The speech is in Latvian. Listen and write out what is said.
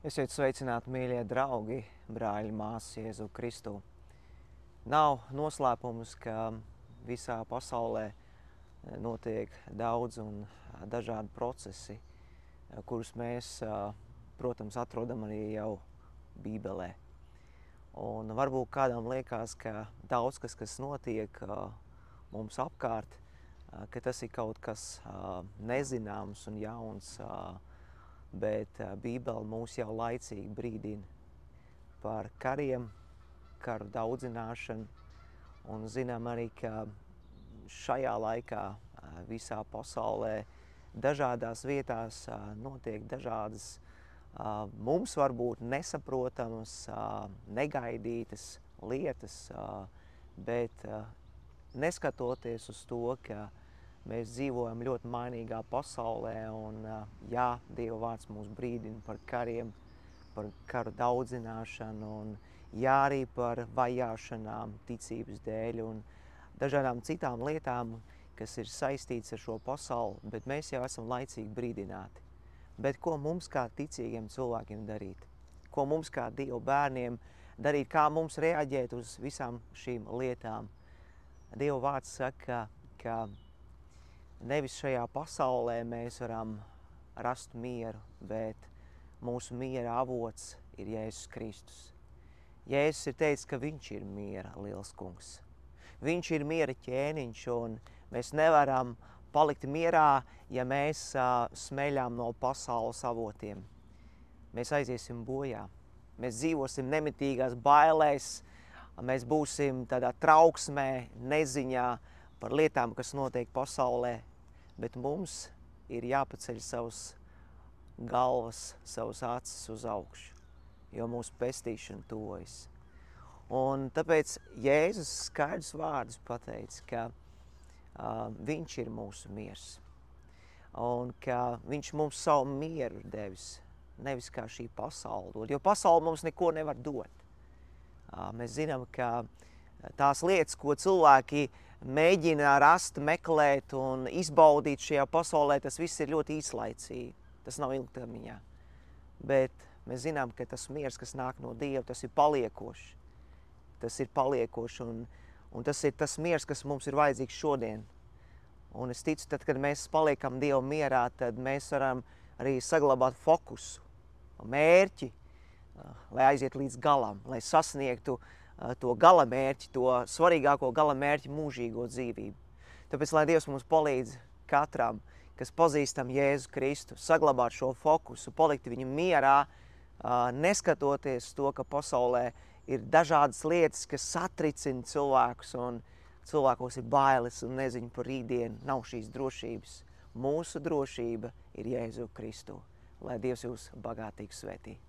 Esiet sveicināti, mīļie draugi, brāļi, māsas Jēzu Kristu. Nav noslēpums, ka visā pasaulē notiek daudz un dažādi procesi, kurus mēs, protams, atrodam arī jau Bībelē. Un varbūt kādam liekas, ka daudz kas notiek mums apkārt, ka tas ir kaut kas nezināms un jauns, bet Bībele mūs jau laicīgi brīdina par kariem, karu daudzināšanu, un zinām arī, ka šajā laikā visā pasaulē dažādās vietās notiek dažādas mums varbūt nesaprotamas, negaidītas lietas, bet neskatoties uz to, ka mēs dzīvojam ļoti mainīgā pasaulē, un jā, Dieva vārds mūs brīdina par kariem, par karu daudzināšanu, un jā, arī par vajāšanām ticības dēļ un dažādām citām lietām, kas ir saistīts ar šo pasauli, bet mēs jau esam laicīgi brīdināti. Bet ko mums kā ticīgiem cilvēkiem darīt? Ko mums kā Dieva bērniem darīt? Kā mums reaģēt uz visām šīm lietām? Dieva vārds saka, ka nevis šajā pasaulē mēs varam rast mieru, bet mūsu miera avots ir Jēzus Kristus. Jēzus ir teicis, ka viņš ir miera liels kungs. Viņš ir miera ķēniņš, un mēs nevaram palikt mierā, ja mēs smeļām no pasaules avotiem. Mēs aiziesim bojā. Mēs dzīvosim nemitīgās bailēs, mēs būsim tādā trauksmē, neziņā par lietām, kas notiek pasaulē, bet mums ir jāpaceļ savas galvas, savas acis uz augšu, jo mūsu pestīšana tuvojas. Un tāpēc Jēzus skaidrs vārdus pateica, ka viņš ir mūsu miers, un ka viņš mums savu mieru ir devis, nevis kā šī pasaule dod, jo pasaule mums neko nevar dot. Mēs zinām, ka tās lietas, ko cilvēki mēģina rast, meklēt un izbaudīt šajā pasaulē, tas viss ir ļoti īslaicīgi, tas nav ilgtermiņā. Bet mēs zinām, ka tas miers, kas nāk no Dieva, tas ir paliekošs. Tas ir paliekoši, un tas ir tas miers, kas mums ir vajadzīgs šodien. Un es ticu, tad, kad mēs paliekam Dieva mierā, tad mēs varam arī saglabāt fokusu, mērķi, lai aiziet līdz galam, lai sasniegtu to gala mērķi, to svarīgāko gala mērķi, mūžīgo dzīvību. Tāpēc, lai Dievs mums palīdz katram, kas pazīstam Jēzu Kristu, saglabāt šo fokusu, palikt viņu mierā, neskatoties to, ka pasaulē ir dažādas lietas, kas satricina cilvēkus, un cilvēkos ir bailes un neziņa par rītdienu, nav šīs drošības. Mūsu drošība ir Jēzu Kristu. Lai Dievs jūs bagātīgi svētī.